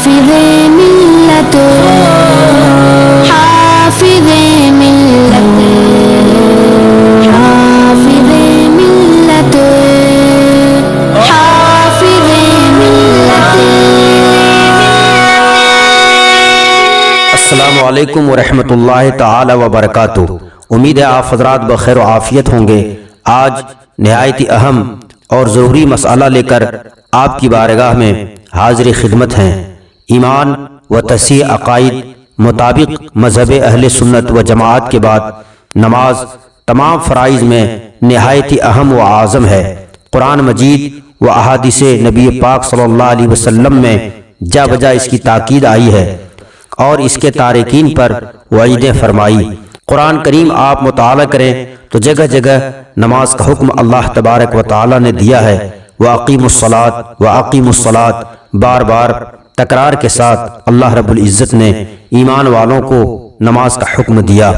حافظ ملت حافظ ملت حافظ ملت حافظ ملت. السلام علیکم ورحمۃ اللہ تعالی وبرکاتہ. امید ہے آپ حضرات بخیر و عافیت ہوں گے. آج نہایت اہم اور ضروری مسئلہ لے کر آپ کی بارگاہ میں حاضر خدمت ہیں. ایمان و تصحیح عقائد مطابق مذہب اہل سنت و جماعت کے بعد نماز تمام فرائض میں نہایت اہم و اعظم ہے. قرآن مجید و احادیث نبی پاک صلی اللہ علیہ وسلم میں جا بجا اس کی تاکید آئی ہے اور اس کے تارکین پر وعیدیں فرمائی. قرآن کریم آپ مطالعہ کریں تو جگہ جگہ نماز کا حکم اللہ تبارک و تعالی نے دیا ہے. وَأَقِيمُوا الصَّلَاةَ وَأَقِيمُوا الصَّلَاةَ بار بار تکرار کے ساتھ اللہ رب العزت نے ایمان والوں کو نماز کا حکم دیا.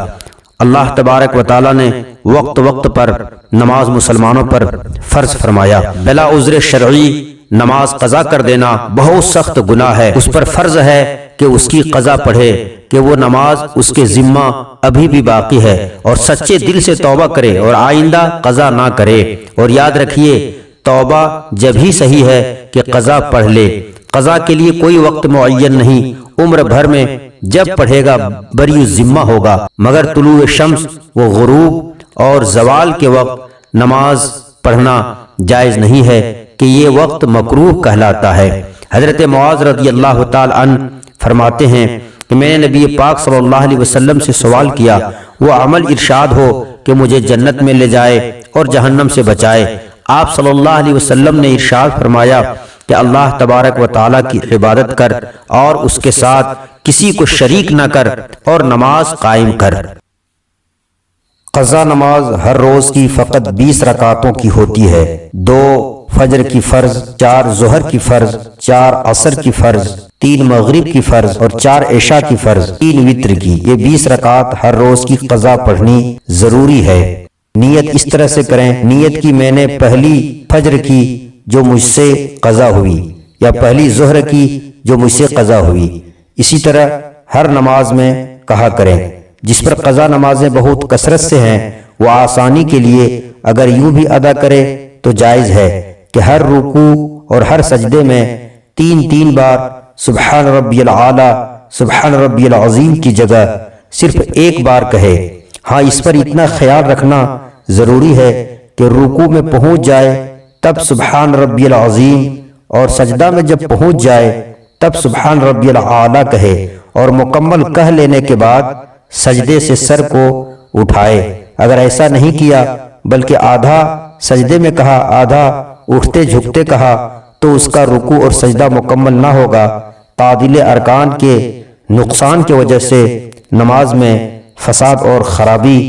اللہ تبارک و تعالی نے وقت وقت پر نماز مسلمانوں پر فرض فرمایا. بلا عذر شرعی نماز قضا کر دینا بہت سخت گناہ ہے. اس پر فرض ہے کہ اس کی قضا پڑھے کہ وہ نماز اس کے ذمہ ابھی بھی باقی ہے اور سچے دل سے توبہ کرے اور آئندہ قضا نہ کرے. اور یاد رکھیے توبہ جب ہی صحیح ہے کہ قضا پڑھ لے. قضا کے لیے کوئی وقت معین نہیں. عمر بھر میں جب پڑھے گا بری ذمہ ہوگا. مگر طلوع شمس و غروب اور زوال کے وقت نماز پڑھنا جائز نہیں ہے کہ یہ وقت مکروہ کہلاتا ہے. حضرت معاذ رضی اللہ تعالی عنہ فرماتے ہیں کہ میں نے نبی پاک صلی اللہ علیہ وسلم سے سوال کیا وہ عمل ارشاد ہو کہ مجھے جنت میں لے جائے اور جہنم سے بچائے. آپ صلی اللہ علیہ وسلم نے ارشاد فرمایا کہ اللہ تبارک و تعالیٰ کی عبادت کر اور اس کے ساتھ کسی کو شریک نہ کر اور نماز قائم کر. قضا نماز ہر روز کی فقط 20 رکعتوں کی ہوتی ہے. 2 فجر کی فرض، 4 ظہر کی فرض، 4 عصر کی فرض، 3 مغرب کی فرض اور 4 عشاء کی فرض، 3 وتر کی. یہ 20 رکعت ہر روز کی قضا پڑھنی ضروری ہے. نیت اس طرح سے کریں. نیت کی میں نے پہلی فجر کی جو مجھ سے قضا ہوئی یا پہلی ظہر کی جو مجھ سے قضا ہوئی. اسی طرح ہر نماز میں کہا کریں. جس پر قضا نمازیں بہت کثرت سے ہیں وہ آسانی کے لیے اگر یوں بھی ادا کرے تو جائز ہے کہ ہر رکوع اور ہر سجدے میں 3 بار سبحان ربی العالی سبحان ربی العظیم کی جگہ صرف 1 بار کہے. ہاں اس پر اتنا خیال رکھنا ضروری ہے کہ رکوع میں پہنچ جائے تب سبحان ربی العظیم اور سجدہ میں جب پہنچ جائے تب سبحان ربی العالی کہے اور مکمل کہہ لینے کے بعد سجدے سے سر کو اٹھائے. اگر ایسا نہیں کیا بلکہ آدھا سجدے میں کہا آدھا اٹھتے جھکتے کہا تو اس کا رکوع اور سجدہ مکمل نہ ہوگا. تعدیل ارکان کے نقصان کی وجہ سے نماز میں فساد اور خرابی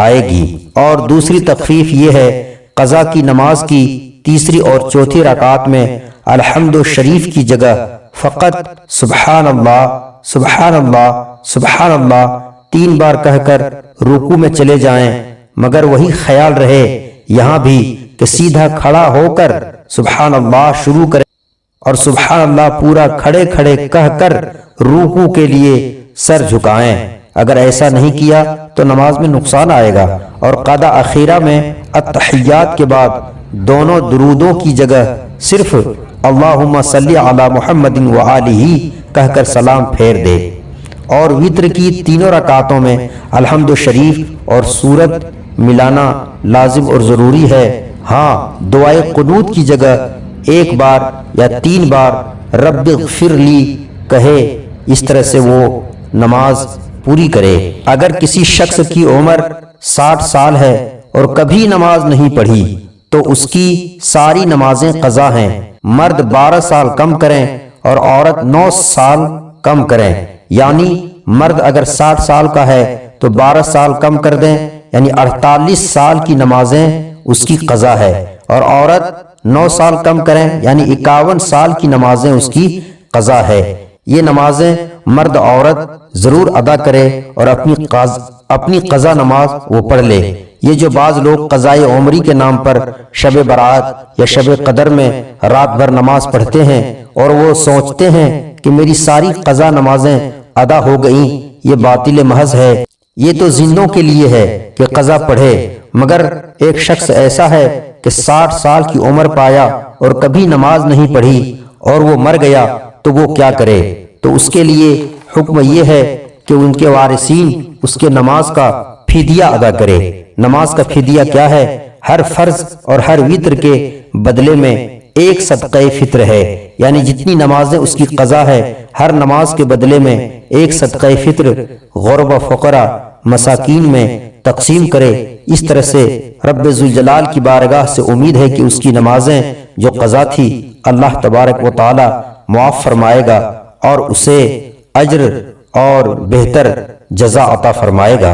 آئے گی. اور دوسری تخفیف یہ ہے قضا کی نماز کی تیسری اور چوتھی رکعات میں الحمد شریف کی جگہ فقط سبحان اللہ سبحان اللہ سبحان اللہ 3 بار کہہ کر رکوع میں چلے جائیں. مگر وہی خیال رہے یہاں بھی کہ سیدھا کھڑا ہو کر سبحان اللہ شروع کریں اور سبحان اللہ پورا کھڑے کھڑے کہہ کر رکوع کے لیے سر جھکائیں. اگر ایسا نہیں کیا تو نماز میں نقصان آئے گا. اور قاعدہ اخیرہ میں التحیات کے بعد دونوں درودوں کی جگہ صرف اللہم صلی علی محمد وآلہ کہہ کر سلام پھیر دے. اور وتر کی 3 رکعتوں میں الحمد شریف اور سورت ملانا لازم اور ضروری ہے. ہاں دعائے قنوت کی جگہ 1 بار یا 3 بار رب اغفر لی کہے. اس طرح سے وہ نماز پوری کرے. اگر کسی شخص کی عمر 60 سال ہے اور کبھی نماز نہیں پڑھی تو اس کی ساری نمازیں قضا ہیں. مرد 12 سال کم کریں اور عورت 9 سال کم کریں. یعنی مرد اگر 60 سال کا ہے تو 12 سال کم کر دیں یعنی 48 سال کی نمازیں اس کی قضا ہے. اور عورت 9 سال کم کریں یعنی 51 سال کی نمازیں اس کی قضا ہے. یہ نمازیں مرد عورت ضرور ادا کرے اور اپنی قضا نماز وہ پڑھ لے. یہ جو بعض لوگ قضائے عمری کے نام پر شب برات یا شب قدر میں رات بھر نماز پڑھتے ہیں اور وہ سوچتے ہیں کہ میری ساری قضا نمازیں ادا ہو گئیں، یہ باطل محض ہے۔ یہ تو زندوں کے لیے ہے کہ قضا پڑھے، مگر ایک شخص ایسا ہے کہ 60 سال کی عمر پایا اور کبھی نماز نہیں پڑھی اور وہ مر گیا، تو وہ کیا کرے؟ تو اس کے لیے حکم یہ ہے کہ ان کے وارثین اس کے نماز کا فدیہ ادا کرے۔ نماز کا فدیہ کیا ہے؟ ہر فرض اور ہر وتر کے بدلے میں ایک صدقہ فطر ہے، یعنی جتنی نمازیں اس کی قضا ہے، ہر نماز کے بدلے میں ایک صدقہ فطر غربا فقراء مساکین میں تقسیم کرے۔ اس طرح سے رب ذوالجلال کی بارگاہ سے امید ہے کہ اس کی نمازیں جو قضا تھی اللہ تبارک و تعالی معاف فرمائے گا اور اسے اجر اور بہتر جزا عطا فرمائے گا۔